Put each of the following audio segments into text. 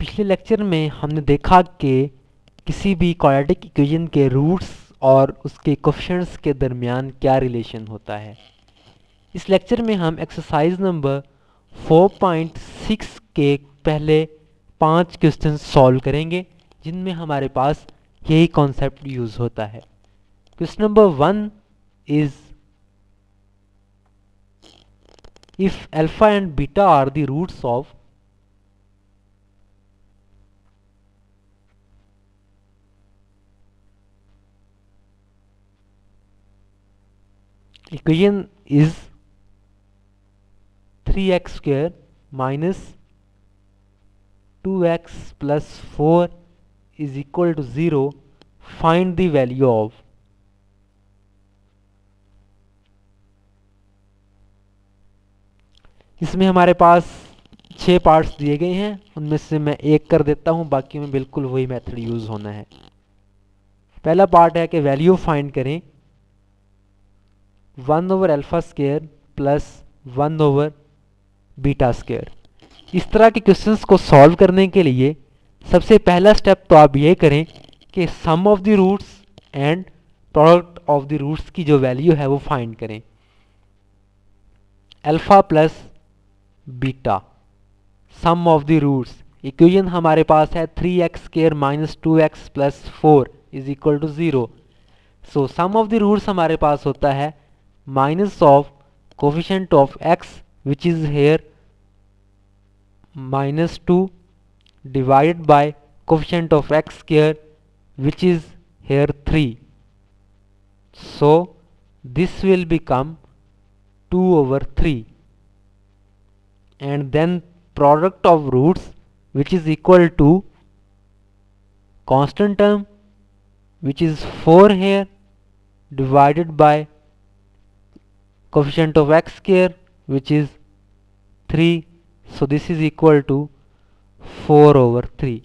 पिछले लेक्चर में हमने देखा कि किसी भी क्वाड्रेटिक इक्वेशन के रूट्स और उसके कोफिशिएंट्स के दरमियान क्या रिलेशन होता है। इस लेक्चर में हम एक्सरसाइज नंबर 4.6 के पहले 5 क्वेश्चन सॉल्व करेंगे जिनमें हमारे पास यही कॉन्सेप्ट यूज होता है। Question number 1 is if alpha and beta are the roots of equation is 3x square minus 2x plus 4 is equal to 0, find the value of इसमें हमारे पास 6 पार्ट्स दिए गए हैं, उनमें से मैं एक कर देता हूं, बाकी में बिल्कुल वही मेथड यूज होना है। पहला पार्ट है कि वैल्यू फाइंड करें 1 over alpha square plus 1 over beta square. इस तरह के क्वेश्चंस को सॉल्व करने के लिए सबसे पहला स्टेप तो आप ये करें कि sum of the roots and product of the roots की जो वैल्यू है वो फाइंड करें। Alpha plus beta sum of the roots, equation हमारे पास है 3x square minus 2x plus 4 is equal to 0। So sum of the roots हमारे पास होता है minus of coefficient of x which is here -2 divided by coefficient of x square which is here 3. So this will become 2 over 3 and then product of roots which is equal to constant term which is 4 here divided by coefficient of x square which is 3. So this is equal to 4 over 3.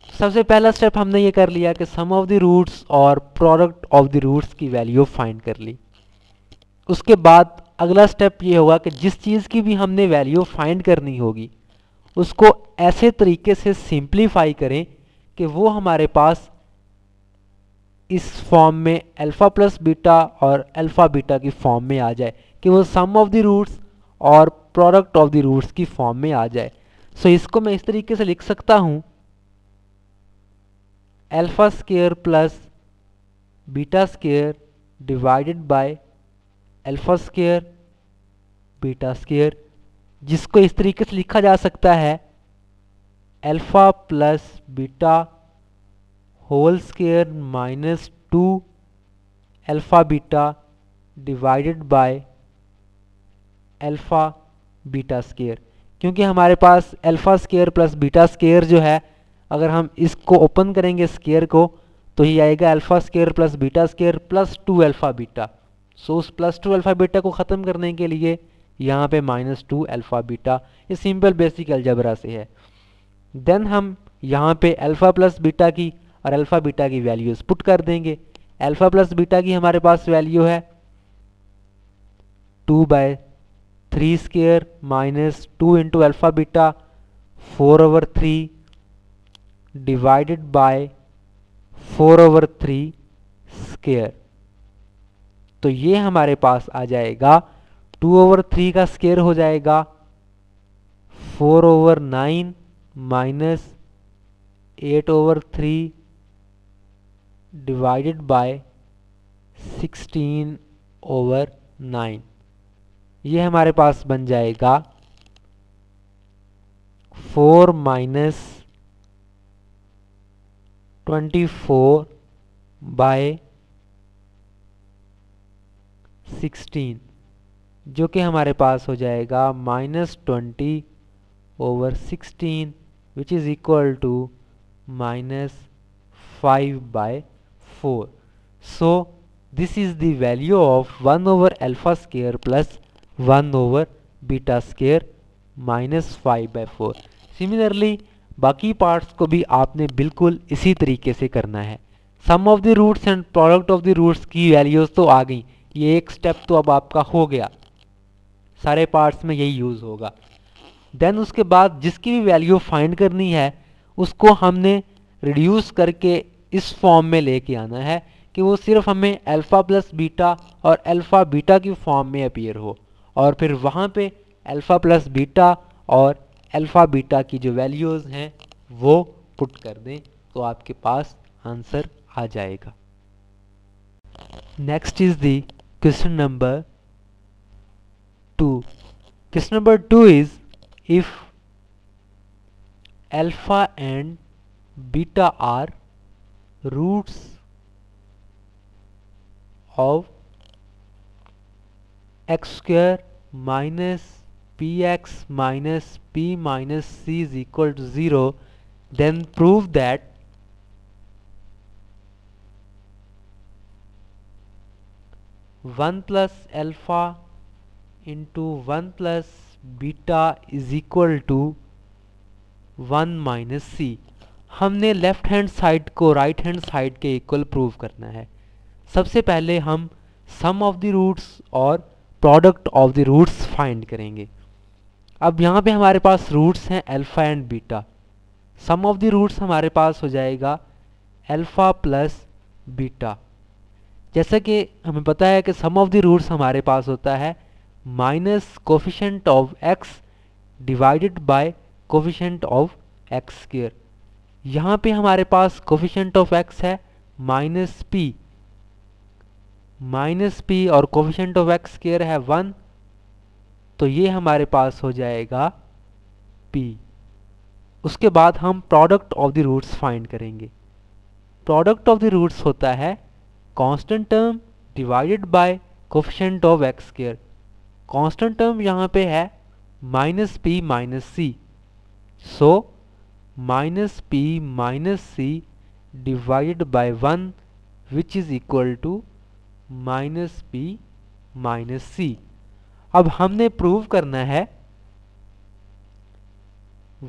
सबसे पहला step हमने ये कर लिया कि sum of the roots और product of the roots की value find कर ली। उसके बाद अगला स्टेप ये होगा कि जिस चीज़ की भी हमने वैल्यू फाइंड करनी होगी उसको ऐसे तरीके से सिंप्लीफाई करें कि वो हमारे पास इस फॉर्म में अल्फा प्लस बीटा और अल्फा बीटा की फॉर्म में आ जाए, कि वो सम ऑफ द रूट्स और प्रोडक्ट ऑफ द रूट्स की फॉर्म में आ जाए। सो इसको मैं इस तरीके से लिख सकता हूं alpha square plus beta square divided by alpha square beta square, जिसको इस तरीके से लिखा जा सकता है alpha plus beta whole square minus 2 alpha beta divided by alpha beta square. क्योंकि हमारे पास alpha square plus beta square जो है, अगर हम इसको ओपन करेंगे स्क्वायर को तो ये आएगा alpha square plus beta square plus 2 alpha beta. So उस प्लस 2 अल्फा बीटा को ख़त्म करने के लिए यहाँ पे -2 अल्फा बीटा, ये सिंपल बेसिक अलजबरा से है। देन हम यहाँ पे अल्फा प्लस बीटा की और अल्फा बीटा की वैल्यूज पुट कर देंगे। अल्फा प्लस बीटा की हमारे पास वैल्यू है 2/3 square minus 2 into alpha beta 4 over 3 divided by 4 over 3 square. तो ये हमारे पास आ जाएगा 2 over 3 का स्क्वायर हो जाएगा 4 over 9 minus 8 over 3 divided by 16 over 9। ये हमारे पास बन जाएगा 4 माइनस 24 बाय 16, जो कि हमारे पास हो जाएगा -20 over 16 which is equal to -5/4। So this is the value of 1 over alpha square plus 1 over beta square -5/4। Similarly बाकी पार्ट्स को भी आपने बिल्कुल इसी तरीके से करना है। Sum of the roots and product of the roots की वैल्यूज तो आ गई, ये एक स्टेप तो अब आपका हो गया, सारे पार्ट्स में यही यूज होगा। देन उसके बाद जिसकी भी वैल्यू फाइंड करनी है उसको हमने रिड्यूस करके इस फॉर्म में लेके आना है कि वो सिर्फ हमें अल्फ़ा प्लस बीटा और अल्फ़ा बीटा की फॉर्म में अपीयर हो, और फिर वहाँ पे अल्फ़ा प्लस बीटा और अल्फ़ा बीटा की जो वैल्यूज़ हैं वो पुट कर दें तो आपके पास आंसर आ जाएगा। Next is the question number 2. Question number 2 is, if alpha and beta are roots of x square minus px minus p minus c is equal to 0, then prove that one plus alpha into 1 plus beta is equal to 1 minus c. हमने left hand side को right hand side के equal prove करना है। सबसे पहले हम sum of the roots और product of the roots find करेंगे। अब यहाँ पे हमारे पास रूट्स हैं alpha and beta. Sum of the roots हमारे पास हो जाएगा अल्फ़ा प्लस बीटा। जैसा कि हमें पता है कि सम ऑफ द रूट्स हमारे पास होता है minus coefficient of x divided by coefficient of x square. यहाँ पे हमारे पास कोफिशिएंट ऑफ एक्स है माइनस पी और कोफिशिएंट ऑफ एक्स स्क्वायर है 1, तो ये हमारे पास हो जाएगा p। उसके बाद हम product of the roots find करेंगे। प्रोडक्ट ऑफ द रूट्स होता है constant term divided by coefficient of x square. Constant term यहाँ पे है minus P minus C, so minus P minus C divided by 1 which is equal to minus P minus C. अब हमने prove करना है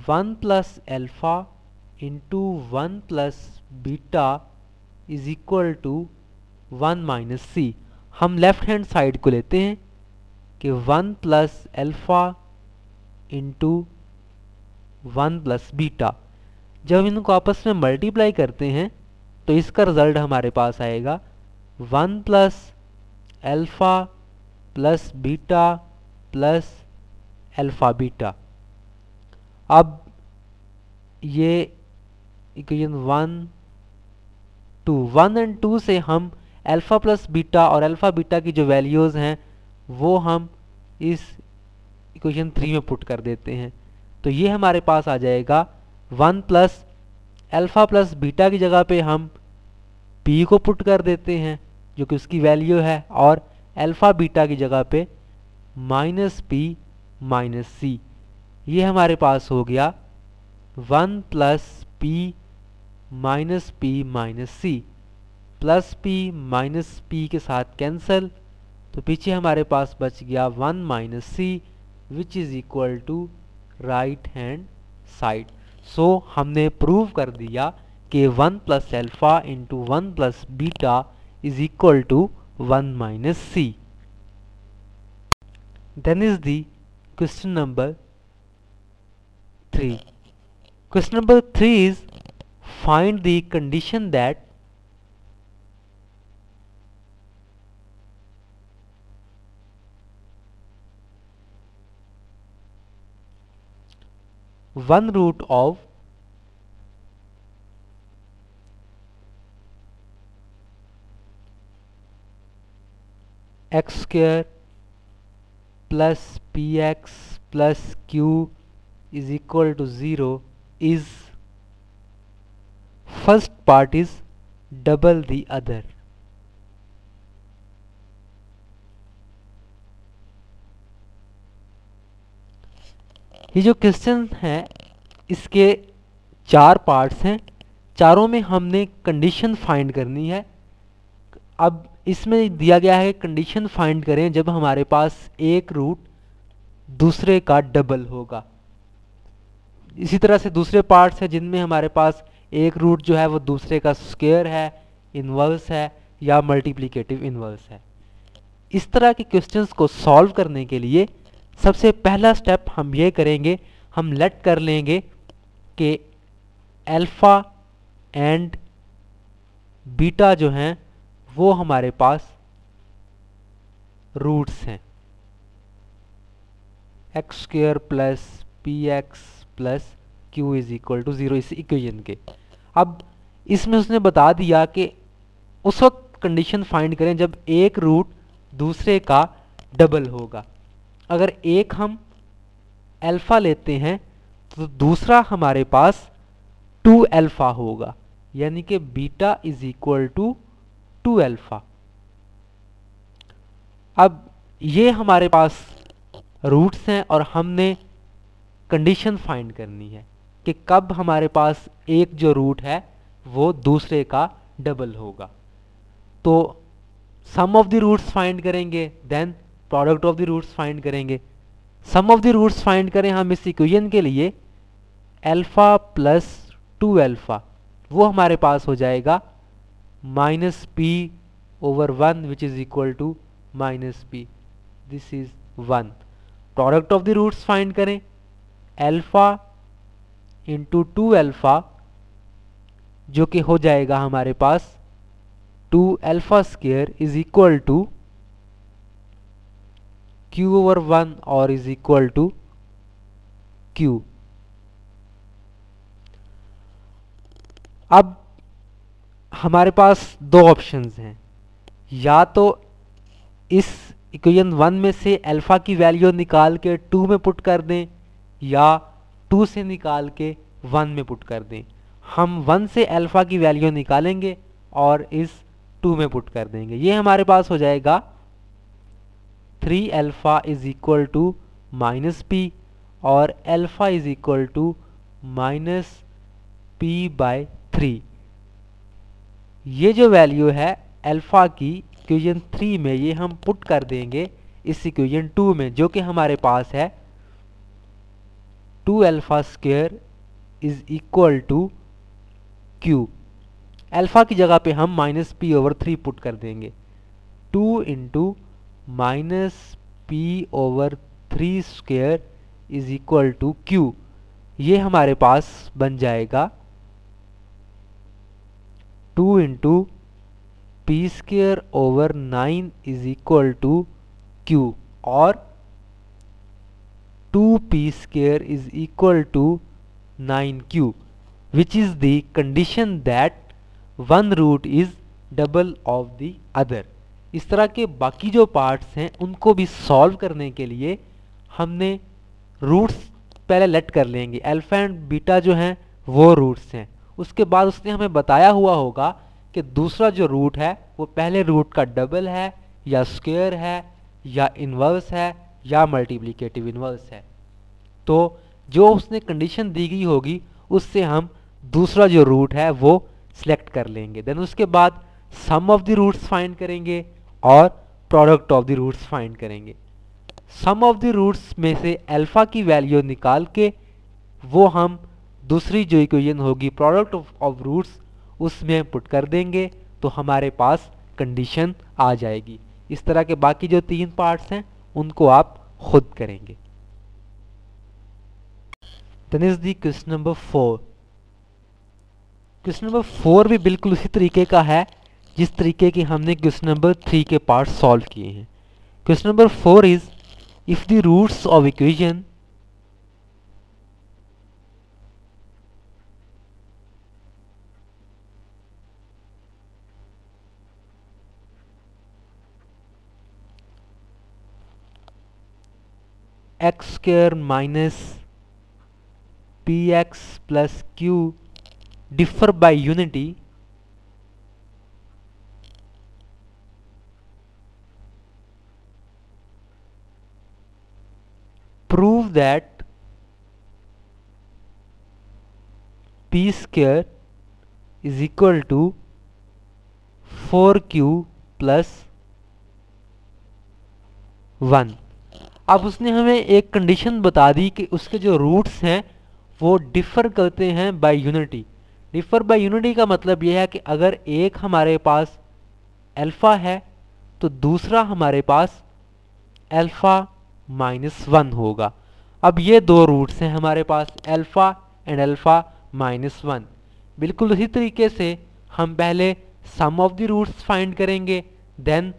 1 plus alpha into 1 plus beta is equal to 1 minus C. हम left hand side को लेते हैं कि 1 plus alpha into 1 plus beta. जब हम इनको आपस में मल्टीप्लाई करते हैं तो इसका रिजल्ट हमारे पास आएगा 1 plus alpha plus beta plus alpha beta. अब ये इक्वेशन 1 एंड 2 से हम अल्फ़ा प्लस बीटा और अल्फ़ा बीटा की जो वैल्यूज़ हैं वो हम इस इक्वेशन 3 में पुट कर देते हैं। तो ये हमारे पास आ जाएगा 1 प्लस अल्फ़ा प्लस बीटा की जगह पे हम p को पुट कर देते हैं जो कि उसकी वैल्यू है, और अल्फ़ा बीटा की जगह पे माइनस पी माइनस सी। ये हमारे पास हो गया 1 plus p minus c plus p minus p के साथ कैंसल, तो पीछे हमारे पास बच गया 1 minus C which is equal to right hand side. So हमने प्रूव कर दिया कि 1 plus alpha into 1 plus beta is equal to 1 minus C. Then is the question number 3. Question number 3 is, find the condition that one root of x square plus px plus q is equal to 0 is, first part is double the other. ये जो question है इसके 4 parts हैं, चारों में हमने condition find करनी है। अब इसमें दिया गया है कंडीशन फाइंड करें जब हमारे पास एक रूट दूसरे का डबल होगा। इसी तरह से दूसरे पार्ट्स हैं जिनमें हमारे पास एक रूट जो है वो दूसरे का स्क्वायर है, इन्वर्स है या मल्टीप्लिकेटिव इन्वर्स है। इस तरह के क्वेश्चंस को सॉल्व करने के लिए सबसे पहला स्टेप हम ये करेंगे, हम लेट कर लेंगे कि अल्फ़ा एंड बीटा जो हैं वो हमारे पास रूट्स हैं x square plus p x plus q is equal to 0 इस इक्वेशन के। अब इसमें उसने बता दिया कि उस वक्त कंडीशन फाइंड करें जब एक रूट दूसरे का डबल होगा। अगर एक हम अल्फ़ा लेते हैं तो दूसरा हमारे पास 2 अल्फ़ा होगा, यानी कि beta is equal to 2 alpha. अब ये हमारे पास रूट्स हैं और हमने कंडीशन फाइंड करनी है कि कब हमारे पास एक जो रूट है वो दूसरे का डबल होगा। तो sum of the roots find करेंगे, then product of the roots find करेंगे। Sum of the roots find करें हम इस इक्वेशन के लिए अल्फ़ा प्लस 2 अल्फ़ा, वो हमारे पास हो जाएगा minus p over 1 which is equal to minus p, this is 1। Product of the roots find करें अल्फ़ा इंटू 2 अल्फ़ा, जो कि हो जाएगा हमारे पास 2 alpha square is equal to q over 1 और इज इक्वल टू क्यू। अब हमारे पास दो ऑप्शंस हैं, या तो इस इक्वेशन 1 में से अल्फ़ा की वैल्यू निकाल के 2 में पुट कर दें या 2 से निकाल के 1 में पुट कर दें। हम 1 से अल्फ़ा की वैल्यू निकालेंगे और इस 2 में पुट कर देंगे। ये हमारे पास हो जाएगा 3 alpha is equal to minus P और alpha is equal to minus P by 3। ये जो वैल्यू है अल्फ़ा की इक्वेशन 3 में, ये हम पुट कर देंगे इस इक्वेशन 2 में, जो कि हमारे पास है 2 alpha square is equal to q. Alpha की जगह पे हम माइनस पी ओवर 3 पुट कर देंगे। 2 into minus p over 3 square is equal to q. ये हमारे पास बन जाएगा 2 into p square over 9 is equal to q और 2p square is equal to 9q, which is the condition that one root is double of the other। इस तरह के बाकी जो पार्ट्स हैं उनको भी सॉल्व करने के लिए हमने रूट्स पहले लेट कर लेंगे। अल्फा एंड बीटा जो हैं वो रूट्स हैं। उसके बाद उसने हमें बताया हुआ होगा कि दूसरा जो रूट है वो पहले रूट का डबल है या स्क्वायर है या इन्वर्स है या मल्टीप्लिकेटिव इन्वर्स है। तो जो उसने कंडीशन दी गई होगी उससे हम दूसरा जो रूट है वो सिलेक्ट कर लेंगे। देन उसके बाद sum of the roots find करेंगे और product of the roots find करेंगे। सम ऑफ द रूट्स में से अल्फा की वैल्यू निकाल के वो हम दूसरी जो इक्वेशन होगी प्रोडक्ट ऑफ रूट्स उसमें पुट कर देंगे, तो हमारे पास कंडीशन आ जाएगी। इस तरह के बाकी जो 3 पार्ट्स हैं उनको आप खुद करेंगे। Then is the question number 4। Question number 4 भी बिल्कुल उसी तरीके का है जिस तरीके की हमने क्वेश्चन नंबर 3 के पार्ट सॉल्व किए हैं। Question number 4 is if the roots of equation x square minus p x plus q differ by unity, prove that p square is equal to 4q plus 1। अब उसने हमें एक condition बता दी कि उसके जो रूट्स हैं वो डिफर करते हैं by unity. Differ by unity का मतलब यह है कि अगर एक हमारे पास अल्फ़ा है तो दूसरा हमारे पास अल्फ़ा -1 होगा। अब ये दो रूट्स हैं हमारे पास, अल्फ़ा एंड अल्फ़ा -1। बिल्कुल उसी तरीके से हम पहले sum of the roots find करेंगे, then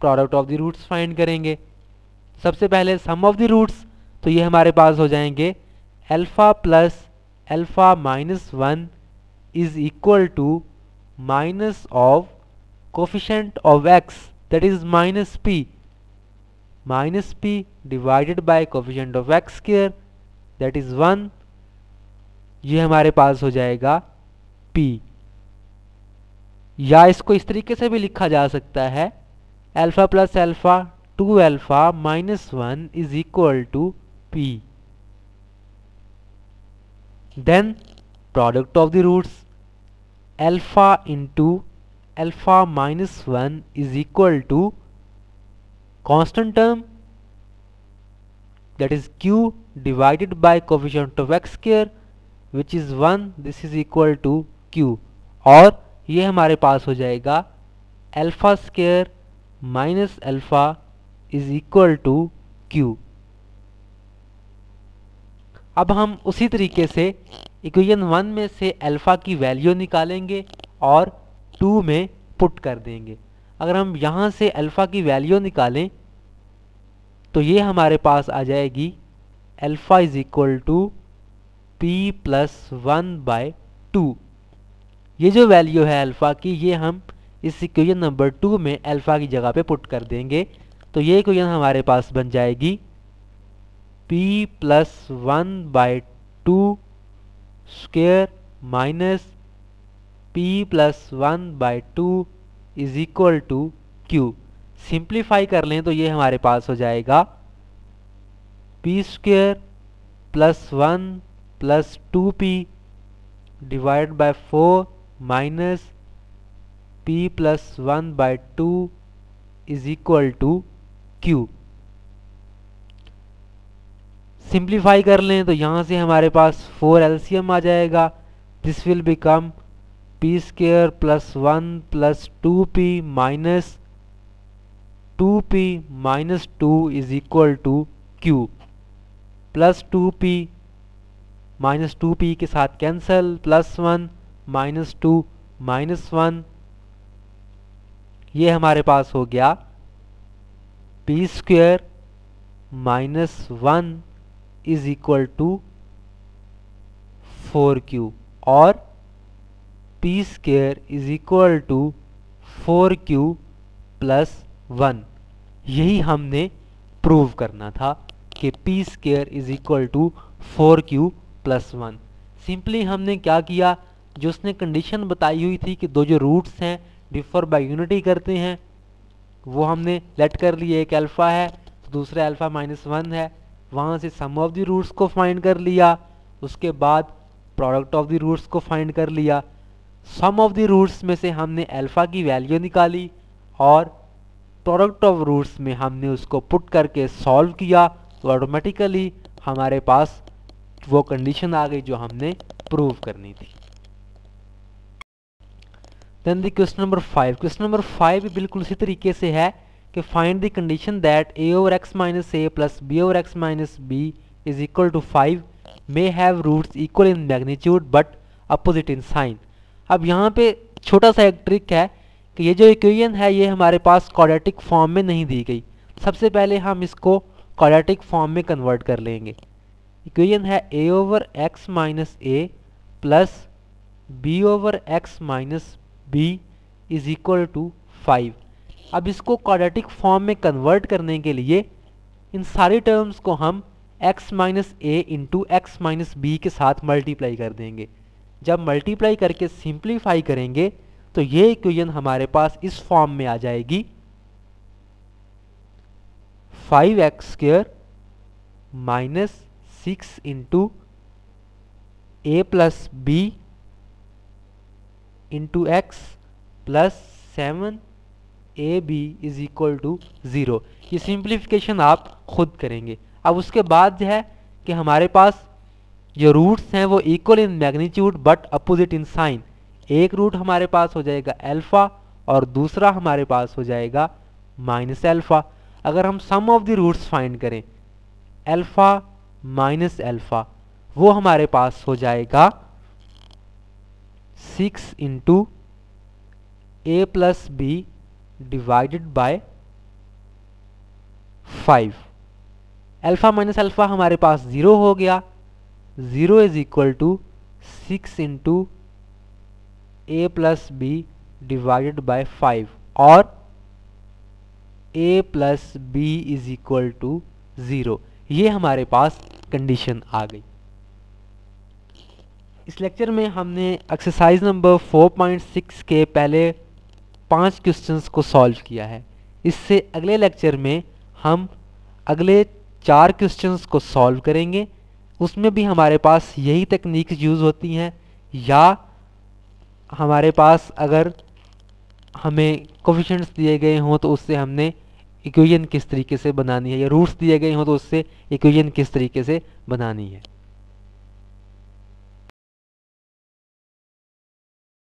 product of the roots find करेंगे। सबसे पहले सम ऑफ द रूट्स, तो ये हमारे पास हो जाएंगे alpha plus alpha -1 is equal to minus of coefficient of x, that is minus p divided by coefficient of x square, that is 1। ये हमारे पास हो जाएगा p, या इसको इस तरीके से भी लिखा जा सकता है alpha plus alpha 2 alpha -1 is equal to p। Then product of the roots, alpha into alpha -1 is equal to constant term, that is q divided by coefficient of x square which is 1, this is equal to q। और ये हमारे पास हो जाएगा alpha square minus alpha is equal to q। अब हम उसी तरीके से इक्वेशन 1 में से अल्फ़ा की वैल्यू निकालेंगे और 2 में पुट कर देंगे। अगर हम यहाँ से अल्फ़ा की वैल्यू निकालें तो ये हमारे पास आ जाएगी alpha is equal to p plus 1/2। ये जो वैल्यू है अल्फ़ा की, ये हम इस इक्वेशन नंबर 2 में अल्फ़ा की जगह पे पुट कर देंगे। तो ये इक्वेशन हमारे पास बन जाएगी p plus 1/2 square minus p plus 1/2 is equal to q। Simplify कर लें तो ये हमारे पास हो जाएगा p square plus 1 plus 2p divide by 4 minus p plus 1/2 is equal to q। Simplify कर लें तो यहाँ से हमारे पास 4 एलसीएम आ जाएगा, this will become p square plus 1 plus 2p minus 2p minus 2 is equal to q, plus 2p minus 2p के साथ कैंसल, प्लस 1 माइनस 2 माइनस 1, ये हमारे पास हो गया p square minus 1 is equal to 4q और p square is equal to 4q plus 1। यही हमने प्रूव करना था कि p square is equal to 4q plus 1। Simply हमने क्या किया, जो उसने कंडीशन बताई हुई थी कि दो जो रूट्स हैं डिफर बाय यूनिटी करते हैं, वो हमने लेट कर लिए। एक अल्फ़ा है तो दूसरा अल्फ़ा -1 है, वहाँ से सम ऑफ द रूट्स को फाइंड कर लिया, उसके बाद प्रोडक्ट ऑफ द रूट्स को फाइंड कर लिया। सम ऑफ द रूट्स में से हमने अल्फ़ा की वैल्यू निकाली और प्रोडक्ट ऑफ रूट्स में हमने उसको पुट करके सॉल्व किया, तो ऑटोमेटिकली हमारे पास वो कंडीशन आ गई जो हमने प्रूव करनी थी। Then the question number 5, question number 5 बिल्कुल इसी तरीके से है कि find the condition that a over x minus a plus b over x minus b is equal to 5 may have roots equal in magnitude but opposite in sign। अब यहाँ पे छोटा सा एक ट्रिक है कि ये जो इक्वेशन है ये हमारे पास क्वाड्रेटिक फॉर्म में नहीं दी गई। सबसे पहले हम इसको क्वाड्रेटिक फॉर्म में कन्वर्ट कर लेंगे। इक्वेशन है a over x minus a plus b over x minus b is equal to 5। अब इसको क्वाड्रेटिक फॉर्म में कन्वर्ट करने के लिए इन सारी टर्म्स को हम x माइनस ए इंटू एक्स माइनस बी के साथ मल्टीप्लाई कर देंगे। जब मल्टीप्लाई करके सिंप्लीफाई करेंगे तो ये इक्वेशन हमारे पास इस फॉर्म में आ जाएगी 5x square minus 6 into a plus b into x plus 7 a b is equal to 0। ये सिंप्लीफिकेशन आप खुद करेंगे। अब उसके बाद जो है कि हमारे पास जो रूट्स हैं वो equal in magnitude but opposite in sign. एक रूट हमारे पास हो जाएगा अल्फा और दूसरा हमारे पास हो जाएगा माइनस अल्फा। अगर हम sum of the roots find करें, अल्फा माइनस अल्फ़ा, वो हमारे पास हो जाएगा 6 into a plus b divided by 5। Alpha minus alpha हमारे पास 0 हो गया। 0 is equal to 6 into a plus b divided by 5 और a plus b is equal to 0। ये हमारे पास कंडीशन आ गई। इस लेक्चर में हमने एक्सरसाइज नंबर 4.6 के पहले 5 क्वेश्चंस को सॉल्व किया है। इससे अगले लेक्चर में हम अगले 4 क्वेश्चंस को सॉल्व करेंगे। उसमें भी हमारे पास यही टेक्निक यूज़ होती हैं, या हमारे पास अगर हमें कोफिशिएंट्स दिए गए हों तो उससे हमने इक्वेशन किस तरीके से बनानी है, या रूट्स दिए गए हों तो उससे इक्वेशन किस तरीके से बनानी है।